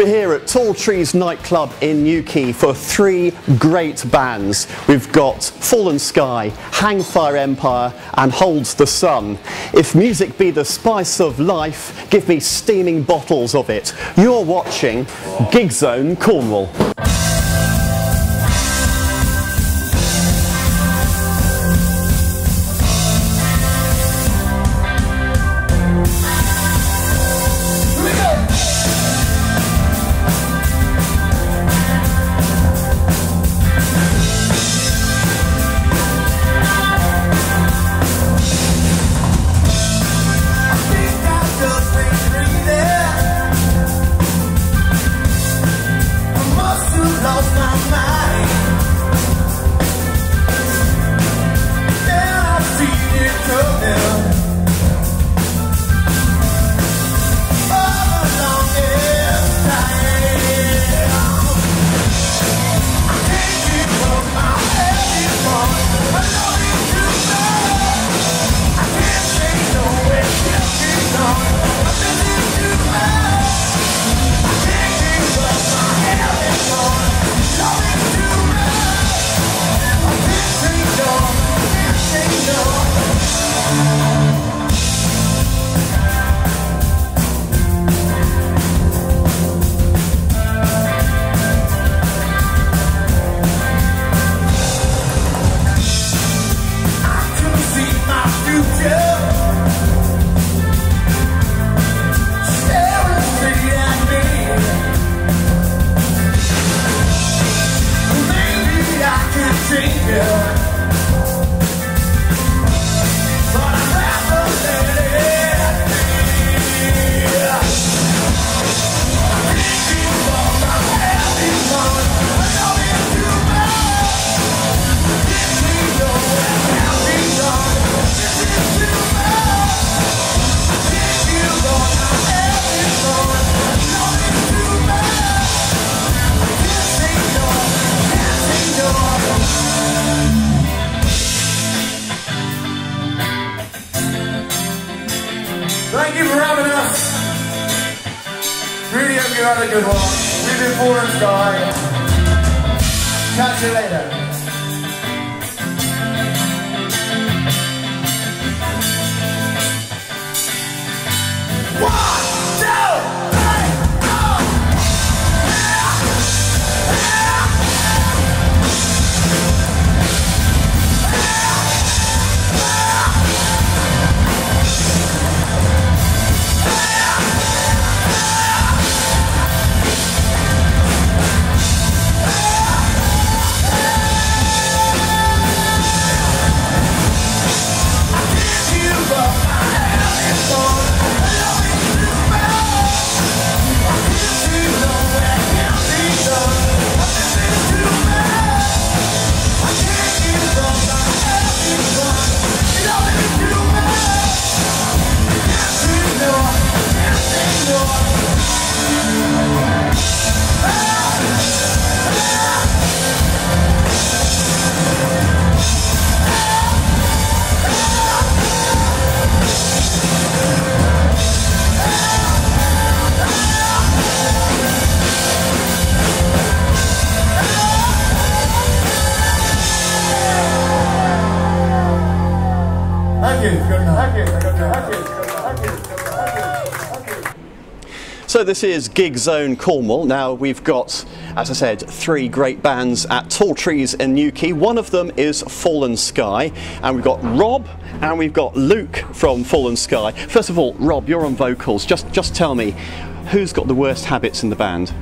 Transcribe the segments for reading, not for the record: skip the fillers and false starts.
We're here at Tall Trees nightclub in Newquay for three great bands. We've got Fallen Sky, Hangfire Empire and Holds the Sun. If music be the spice of life, give me steaming bottles of it. You're watching GigZone Cornwall. Thank you for having us. Really hope you had a good one. We've been Fallen Sky. Catch you later. So this is GigZone Cornwall. Now we've got, as I said, three great bands at Tall Trees in Newquay. One of them is Fallen Sky, and we've got Rob and we've got Luke from Fallen Sky. First of all, Rob, you're on vocals. Just tell me, who's got the worst habits in the band?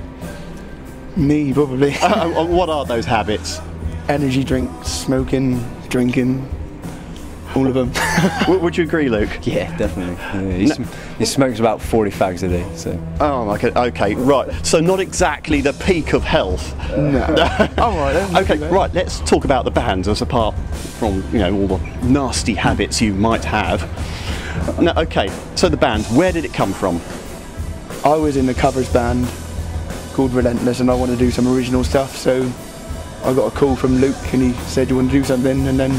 Me, probably. What are those habits? Energy drinks, smoking, drinking, all of them. Would you agree, Luke? Yeah, definitely. Yeah, he smokes about 40 fags a day. So. Oh, okay, right. So not exactly the peak of health. No. All right. Then. Okay, right. Let's talk about the band, as apart from all the nasty habits you might have. No, okay. So the band, where did it come from? I was in the covers band called Relentless, and I wanted to do some original stuff. So I got a call from Luke, and he said, "You want to do something?" And then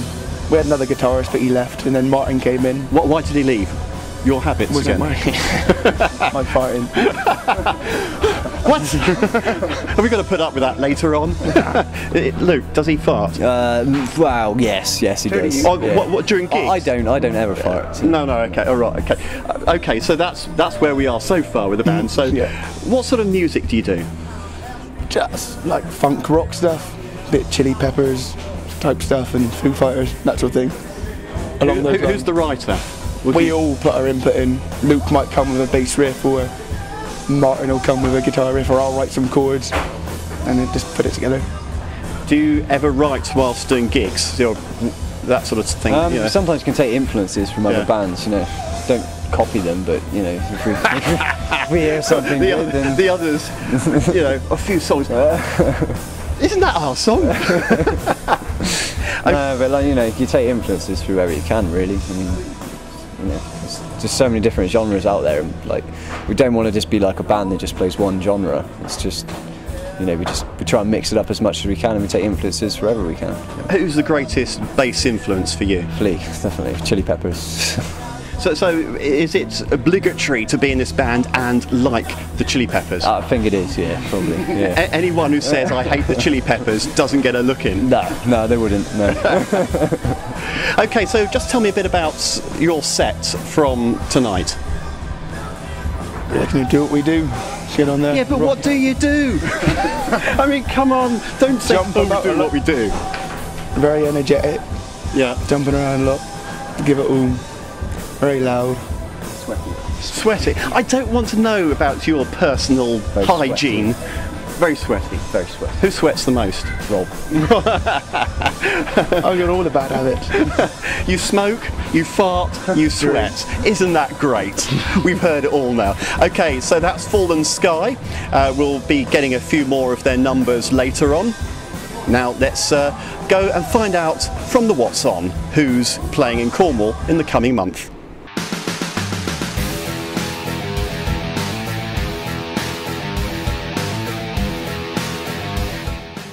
we had another guitarist, but he left, and then Martin came in. Why did he leave? Your habits again? My fighting. What? Are we going to put up with that later on? Luke, does he fart? Wow, yes, he does. Oh, what during gigs? I don't ever fart. So. No, okay, all right, okay. Okay, so that's where we are so far with the band. So, what sort of music do you do? Just like funk rock stuff, bit Chili Peppers type stuff, and Foo Fighters, that sort of thing. Who's the writer? We all put our input in. Luke might come with a bass riff, or Martin will come with a guitar riff, or I'll write some chords and then just put it together. Do you ever write whilst doing gigs? That sort of thing? Sometimes you can take influences from other bands, you know. Don't copy them, but you know, if we hear something good, then the others, you know, a few songs. Isn't that our song? But like, you know, you take influences from wherever you can, really. I mean, you know, there's just so many different genres out there, and like, we don't want to just be like a band that just plays one genre. It's just, you know, we try and mix it up as much as we can, and we take influences wherever we can. Who's the greatest bass influence for you? Flea, definitely. Chili Peppers. So is it obligatory to be in this band and like the Chili Peppers? I think it is, yeah, probably. Yeah. Anyone who says I hate the Chili Peppers doesn't get a look in? No, they wouldn't, no. Okay, so just tell me a bit about your set from tonight. Yeah, can you do what we do? Get on there. Yeah, but what do you do? I mean, come on, don't say Jump about do what we do. Very energetic. Yeah. Jumping around a lot. Give it all. Very loud. Sweaty. I don't want to know about your personal hygiene. Very sweaty. Very sweaty. Who sweats the most? Rob. I've got all the bad habits. You smoke, you fart, you sweat. Isn't that great? We've heard it all now. Okay, so that's Fallen Sky. We'll be getting a few more of their numbers later on. Now let's go and find out from the What's On who's playing in Cornwall in the coming month.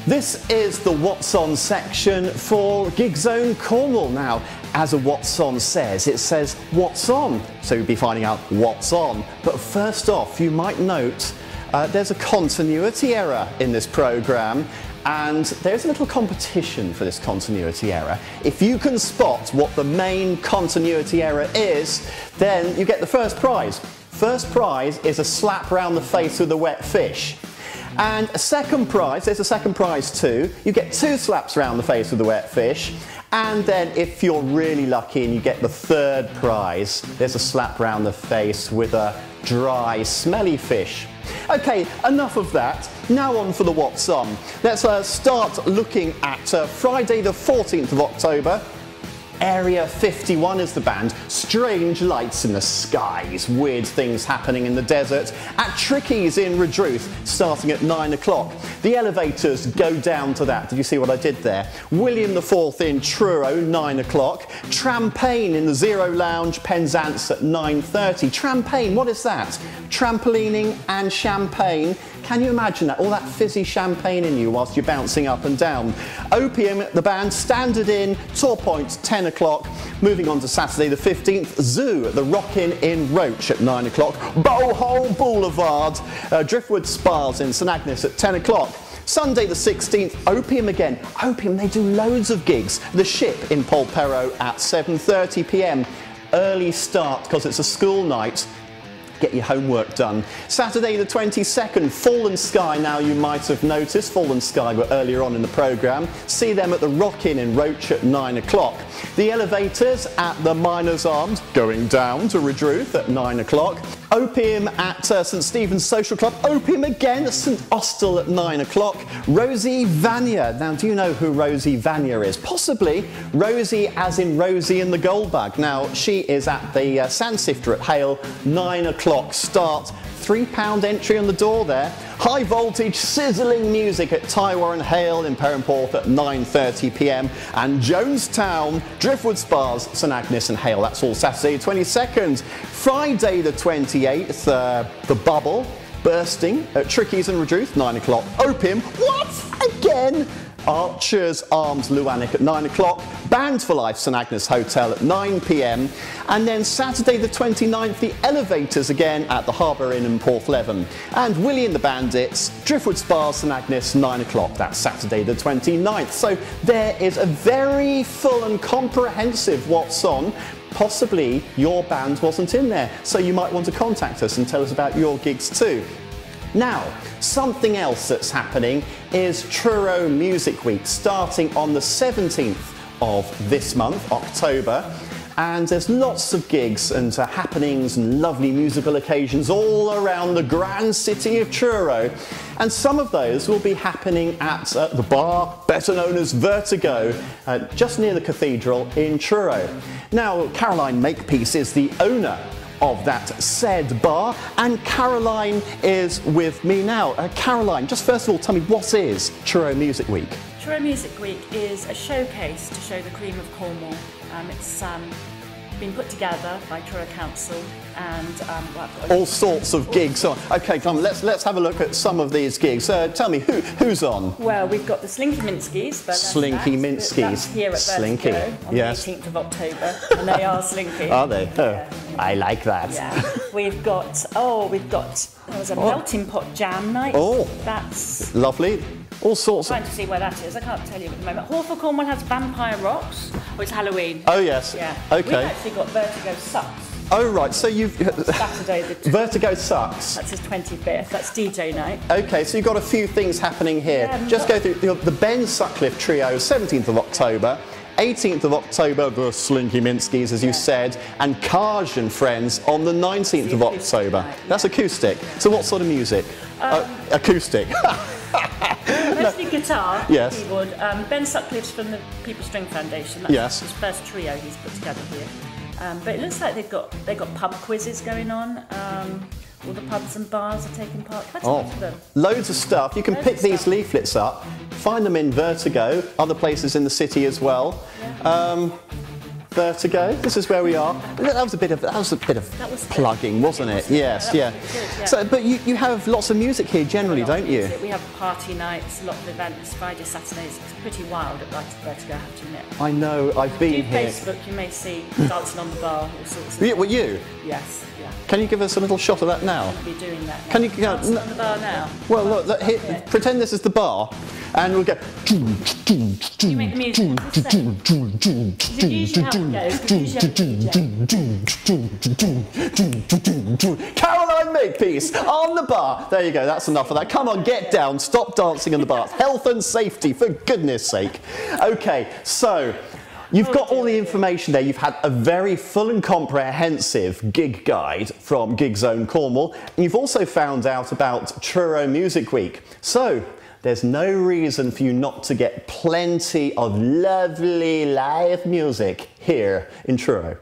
This is the What's On section for GigZone Cornwall. Now, as a What's On says, it says What's On, so you'll be finding out what's on. But first off, you might note there's a continuity error in this programme, and there's a little competition for this continuity error. If you can spot what the main continuity error is, then you get the first prize. First prize is a slap round the face with a wet fish. And a second prize, there's a second prize too. You get 2 slaps around the face with a wet fish. And then if you're really lucky and you get the third prize, there's a slap round the face with a dry, smelly fish. Okay, enough of that. Now on for the What's On. Let's start looking at Friday the 14th of October. Area 51 is the band. Strange lights in the skies, weird things happening in the desert. At Tricky's in Redruth, starting at 9 o'clock. The elevators go down to that. Did you see what I did there? William IV in Truro, 9 o'clock. Trampagne in the Zero Lounge, Penzance at 9:30. Trampagne, what is that? Trampolining and champagne. Can you imagine that? All that fizzy champagne in you whilst you're bouncing up and down. Opium, the band, Standard in Torpoint, 10 o'clock. Moving on to Saturday the 15th, Zoo at the Rockin' in Roach at 9 o'clock. Bowhole Boulevard, Driftwood Spas in St Agnes at 10 o'clock. Sunday the 16th, Opium again. Opium, they do loads of gigs. The Ship in Polperro at 7:30 p.m. Early start because it's a school night. Get your homework done. Saturday the 22nd, Fallen Sky. Now you might have noticed Fallen Sky were earlier on in the programme. See them at the Rockin' in Roach at 9 o'clock. The Elevators at the Miners' Arms, going down to Redruth at 9 o'clock. Opium at St Stephen's Social Club. Opium again at St Austell at 9 o'clock. Rosie Vanya. Now, do you know who Rosie Vanya is? Possibly Rosie as in Rosie in the Gold Bag. Now, she is at the Sandsifter at Hale, 9 o'clock start. £3 entry on the door there. High voltage sizzling music at Tywar and Hale in Perranporth at 9:30 p.m. and Jonestown, Driftwood Spas, St Agnes and Hale. That's all Saturday the 22nd. Friday the 28th, The Bubble bursting at Tricky's and Redruth, 9 o'clock. Opium, what? Again? Archers Arms Luanic at 9 o'clock, Band for Life St Agnes Hotel at 9 p.m, and then Saturday the 29th, the Elevators again at the Harbour Inn in Porthleven, and Willie and the Bandits, Driftwood Spa St Agnes 9 o'clock, that's Saturday the 29th. So there is a very full and comprehensive what's on. Possibly your band wasn't in there, so you might want to contact us and tell us about your gigs too. Now, something else that's happening is Truro Music Week, starting on the 17th of this month, October, and there's lots of gigs and happenings and lovely musical occasions all around the grand city of Truro, and some of those will be happening at the bar better known as Vertigo, just near the cathedral in Truro. Now, Caroline Makepeace is the owner of that said bar, and Caroline is with me now. Caroline, just first of all, tell me, what is Truro Music Week? Truro Music Week is a showcase to show the cream of Cornwall. It's been put together by Truro Council, and all sorts of gigs on. Okay, come on, let's have a look at some of these gigs. Tell me, who's on? Well, we've got the Slinky Minskies. Slinky Minskies. That's here at Slinky. Vertigo on Yes. the 18th of October, and they are Slinky. Are they? Oh, Yeah. I like that. Yeah. We've got there was a melting pot jam night. Oh. That's Lovely. All sorts trying of. to see where that is. I can't tell you at the moment. Hawthorne Cornwall has Vampire Rocks. Oh, it's Halloween. Oh yes. Yeah. Okay. We've actually got Vertigo Sucks. Oh right. So you've Saturday the Vertigo Sucks. That's his 25th. That's DJ night. Okay, so you've got a few things happening here. Yeah, Just go through the Ben Sutcliffe Trio, 17th of October. 18th of October, the Slinky Minskies, as you said, and Kaj and Friends on the 19th of October. Night, That's acoustic. So what sort of music? Acoustic. Mostly guitar, Yes. keyboard. Ben Sutcliffe's from the People String Foundation. That's Yes. his first trio he's put together here. But it looks like they've got pub quizzes going on. All the pubs and bars are taking part. Quite a lot of them. Loads of stuff. You can Loads pick of these stuff. leaflets up, find them in Vertigo, other places in the city as well. Yeah. Vertigo. This is where we are. That was a bit of plugging, wasn't it? Yes, yeah. That was pretty good, yeah. So, but you have lots of music here generally, A lot of don't you? music. We have party nights, a lot of events, Friday, Saturdays. It's pretty wild at Vertigo, I have to admit. I know. I've been On here. Facebook, you may see dancing on the bar, all sorts of Yeah, well, you. Yes, yeah. Can you give us a little shot of that now? We'll be doing that. Can you dancing on the bar now? Well, look, here, pretend this is the bar, and we'll go. You make the music. This is usually how it goes, 'cause usually have a DJ. Caroline Makepeace on the bar. There you go. That's enough of that. Come on, get down. Stop dancing in the bar. Health and safety, for goodness sake. Okay, so. You've got all the information there. You've had a very full and comprehensive gig guide from GigZone Cornwall. And you've also found out about Truro Music Week. So there's no reason for you not to get plenty of lovely live music here in Truro.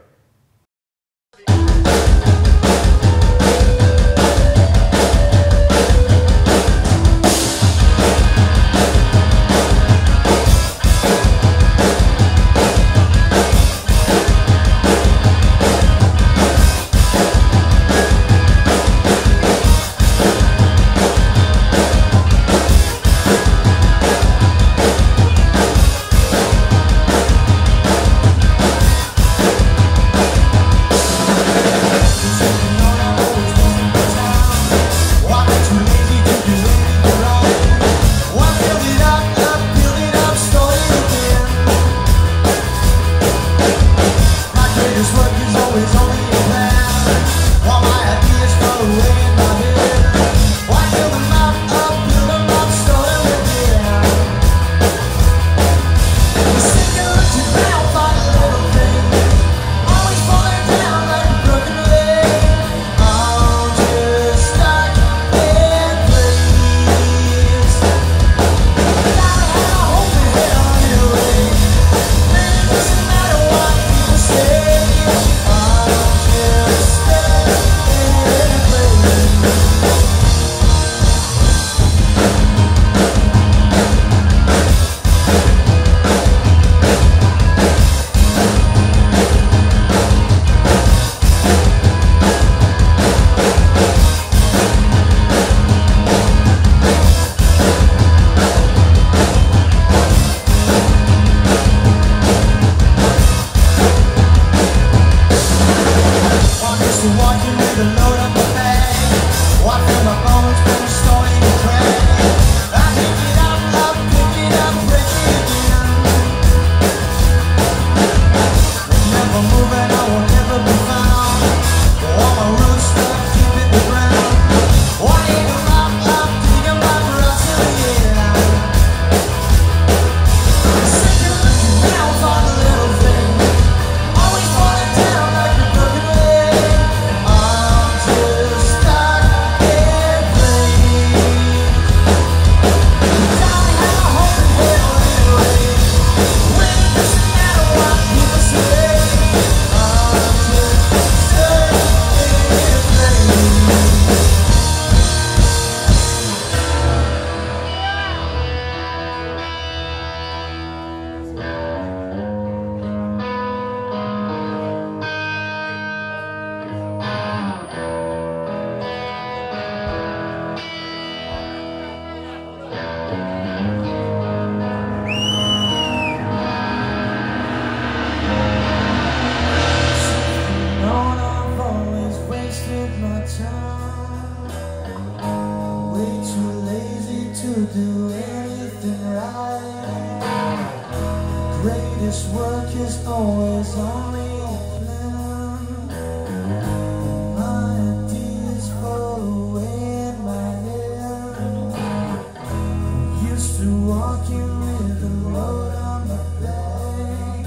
Greatest work is always only a plan. My ideas fall away in my head. Used to walking with a load on my back.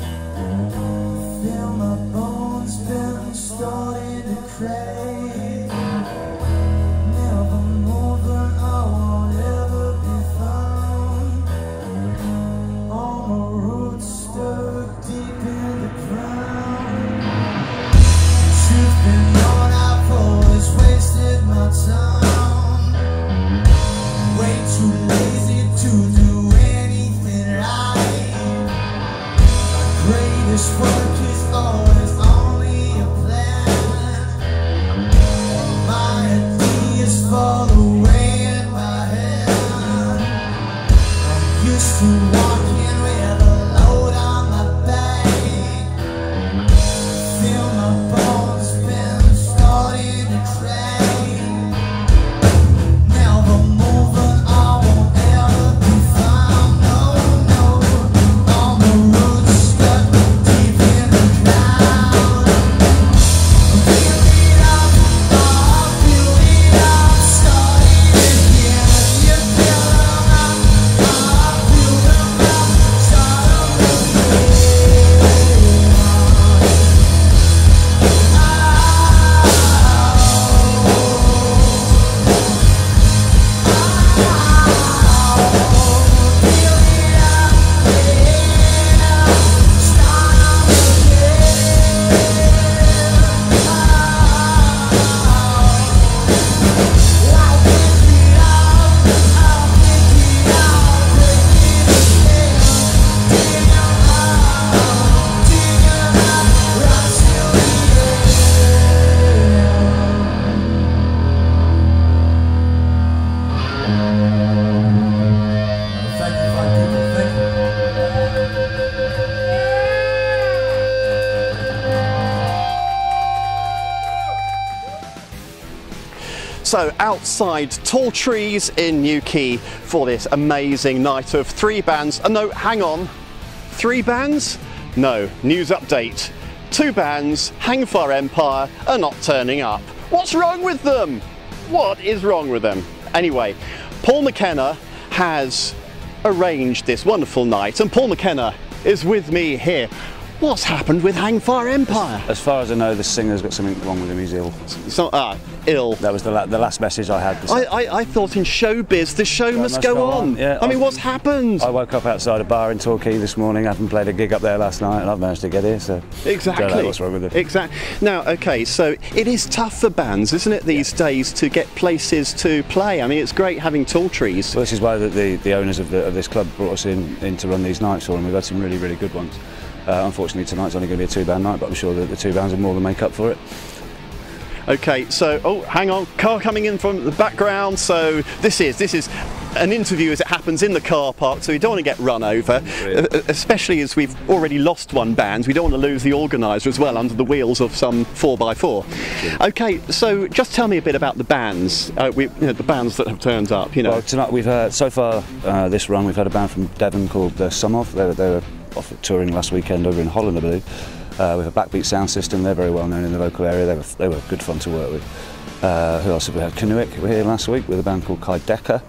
Feel my bones been starting to crack. Never moving, I won't ever be found. All my roots stuck deep in the ground. Truth be known, I've always wasted my time. Way too lazy to do anything right. Greatest work is always only a plan. My ideas fall away in my head. I'm used to walking with a load on my back. Feel my bones been starting to crack. Never moving, I won't ever be found. No, no. All my roots stuck deep in the ground. Feel it up, oh, feel it up, starting again. You feel them up, oh, feel them up, start them Thank you, fine people. Thank you. So outside Tall Trees in Newquay for this amazing night of 3 bands. No, hang on. 3 bands? No, news update. 2 bands, Hangfire Empire, are not turning up. What's wrong with them? What is wrong with them? Anyway, Paul McKenna has arranged this wonderful night, and Paul McKenna is with me here. What's happened with Hangfire Empire? As far as I know, the singer's got something wrong with him. He's ill. So, ill. That was the last message I had. I thought in showbiz the show must go on. Yeah, I mean, what's happened? I woke up outside a bar in Torquay this morning. I haven't played a gig up there last night, and I've managed to get here. So exactly. Don't know what's wrong with it. Exactly. Now, okay, so it is tough for bands, isn't it, these days, to get places to play? I mean, it's great having Tall Trees. Well, this is why the owners of this club brought us in to run these nights for them. We've had some really good ones. Unfortunately, tonight's only going to be a 2-band night, but I'm sure that the 2 bands will more than make up for it. Okay, so, oh, hang on, car coming in from the background. So this is an interview as it happens in the car park, so we don't want to get run over, especially as we've already lost one band. We don't want to lose the organiser as well under the wheels of some 4x4. Okay, so just tell me a bit about the bands, the bands that have turned up. You know, well, tonight we've had, so far this run, we've had a band from Devon called Some Of. They were off touring last weekend over in Holland, I believe. With a Blackbeat sound system. They're very well known in the local area. They were good fun to work with. Who else have we had? Canuick were here last week with a band called Kai Decker.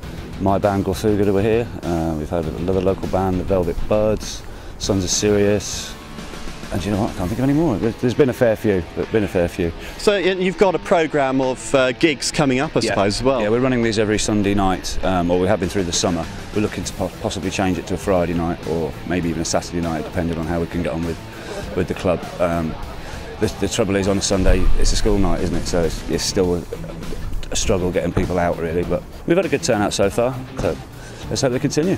My band Gorthugada were here. We've had another local band, the Velvet Birds, Sons of Sirius. And you know what? I can't think of any more. There's been a fair few. So you've got a programme of gigs coming up, I suppose, as well. Yeah, we're running these every Sunday night, or we have been through the summer. We're looking to possibly change it to a Friday night, or maybe even a Saturday night, depending on how we can get on with the club. The trouble is, on a Sunday it's a school night, isn't it? So it's still a struggle getting people out, really. But we've had a good turnout so far. So let's hope they continue.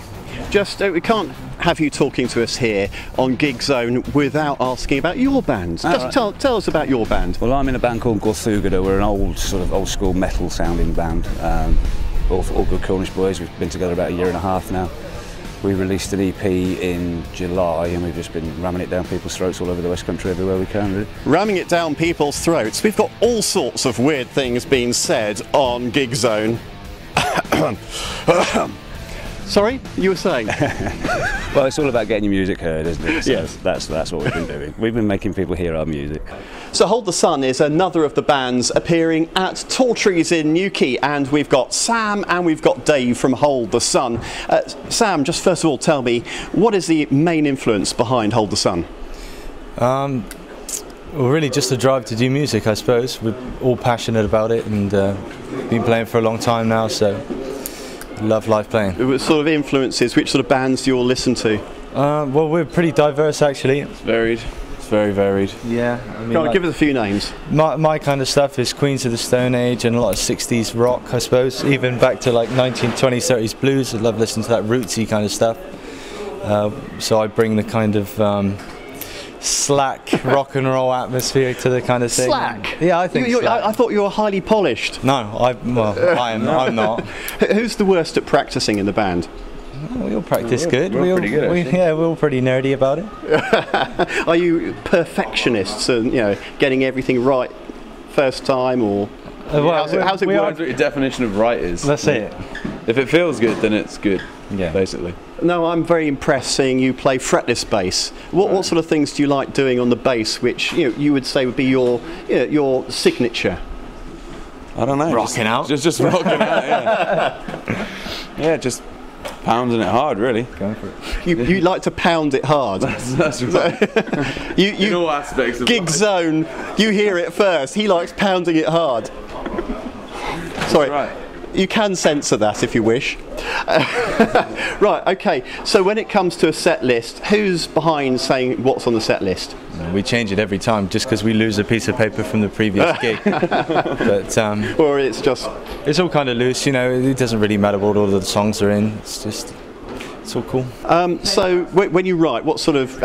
Just we can't have you talking to us here on GigZone without asking about your band. Just tell us about your band. Well, I'm in a band called Gorthugada. We're an old school metal sounding band. All good Cornish boys. We've been together about a year and a half now. We released an EP in July, and we've just been ramming it down people's throats all over the West Country, everywhere we can, really. Ramming it down people's throats. We've got all sorts of weird things being said on GigZone. Sorry, you were saying? Well, it's all about getting your music heard, isn't it? So Yes. That's what we've been doing. We've been making people hear our music. So Hold the Sun is another of the bands appearing at Tall Trees in Newquay, and we've got Sam and we've got Dave from Hold the Sun. Sam, just first of all tell me, what is the main influence behind Hold the Sun? Well, really just the drive to do music, I suppose. We're all passionate about it and been playing for a long time now, so love live playing. What sort of influences, which sort of bands do you all listen to? Well, we're pretty diverse actually. It's varied. It's very varied. Yeah, I mean, Go on, give us a few names. my kind of stuff is Queens of the Stone Age and a lot of 60s rock, I suppose. Even back to like 1920s, 30s blues. I love listening to that rootsy kind of stuff. So I bring the kind of slack rock and roll atmosphere to the kind of thing. Slack? Yeah, I think slack. I thought you were highly polished. No, I'm not. Who's the worst at practicing in the band? We all practice good. we're pretty good, actually. Yeah, we're all pretty nerdy about it. Are you perfectionists and getting everything right first time, or how's it we work? What your definition of right is. That's it. If it feels good, then it's good. Yeah. Basically. No, I'm very impressed seeing you play fretless bass. What sort of things do you like doing on the bass, which you would say would be your signature? I don't know. Rocking out. Just rocking out. Yeah. Yeah, just pounding it hard, really. Going for it. You like to pound it hard. That's right. In all aspects of GigZone, you hear it first. He likes pounding it hard. Sorry. right. You can censor that if you wish. Right, okay. So when it comes to a set list, who's behind saying what's on the set list? We change it every time just because we lose a piece of paper from the previous gig. But Or it's just... it's all kind of loose, it doesn't really matter what order the songs are in. It's all cool. So when you write, what sort of...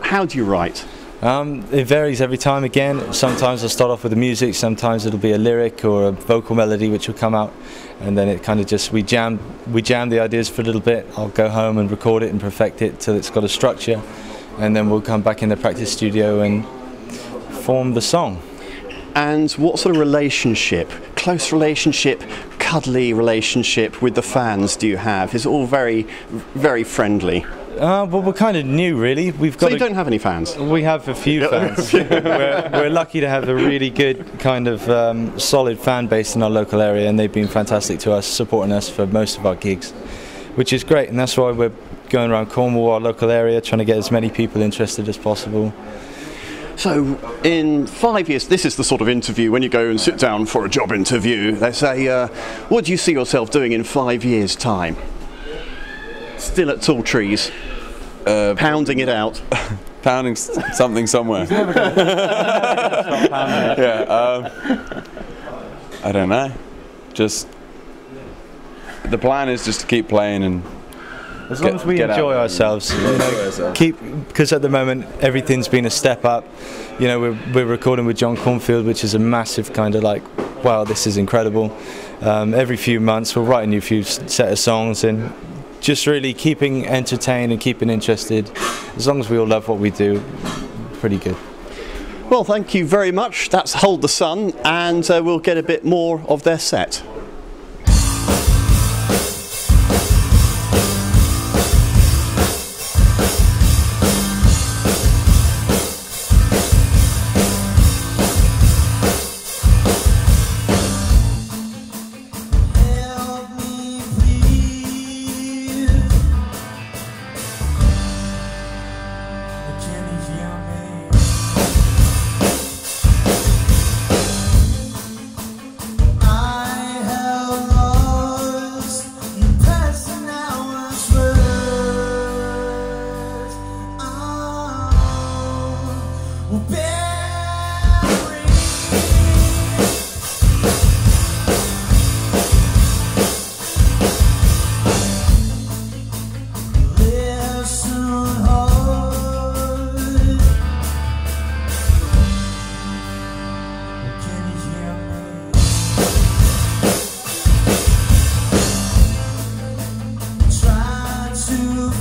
how do you write? It varies every time again. Sometimes I'll start off with the music, sometimes it'll be a lyric or a vocal melody which will come out, and then it kind of just, we jam the ideas for a little bit. I'll go home and record it and perfect it till it's got a structure, and then we'll come back in the practice studio and form the song. And what sort of relationship, close relationship, cuddly relationship with the fans do you have? Is it all very, very friendly? Well, we're kind of new, really. So you don't have any fans? We have a few fans. We're lucky to have a really good kind of solid fan base in our local area, and they've been fantastic to us, supporting us for most of our gigs, which is great. And that's why we're going around Cornwall, our local area, trying to get as many people interested as possible. So in 5 years, this is the sort of interview when you go and sit down for a job interview, they say, what do you see yourself doing in 5 years' time? Still at Tall Trees, pounding it out. Pounding something somewhere. Yeah. I don't know. Just the plan is just to keep playing and as long as we enjoy ourselves, because at the moment everything's been a step up. We're recording with John Cornfield, which is a massive kind of like, wow, this is incredible. Every few months we'll write a new few set of songs, and just really keeping entertained and keeping interested. As long as we all love what we do, pretty good. Well, thank you very much. That's Hold the Sun, and we'll get a bit more of their set.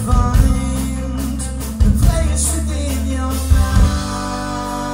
Find the place within your mind.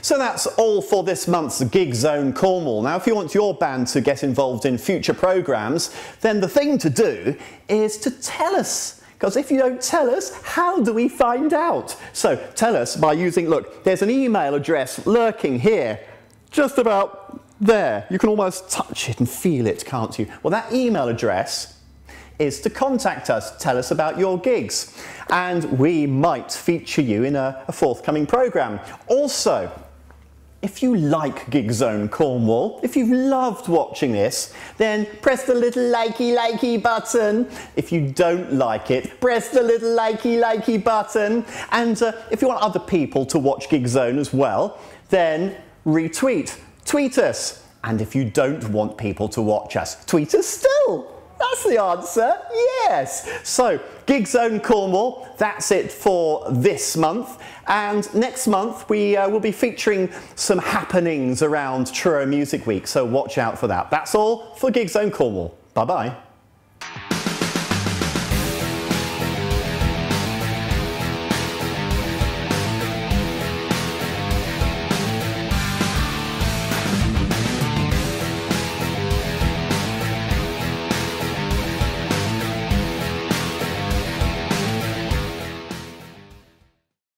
So that's all for this month's GigZone Cornwall. Now, if you want your band to get involved in future programmes, then the thing to do is to tell us. Because if you don't tell us, how do we find out? So tell us by using, look, there's an email address lurking here, just about there. You can almost touch it and feel it, can't you? Well, that email address is to contact us, tell us about your gigs, and we might feature you in a forthcoming programme. Also, if you like GigZone Cornwall, if you've loved watching this, then press the little likey button. If you don't like it, press the little likey button. And if you want other people to watch GigZone as well, then retweet, tweet us. And if you don't want people to watch us, tweet us still. That's the answer, yes. So, GigZone Cornwall, that's it for this month. And next month we will be featuring some happenings around Truro Music Week, so watch out for that. That's all for GigZone Cornwall. Bye-bye.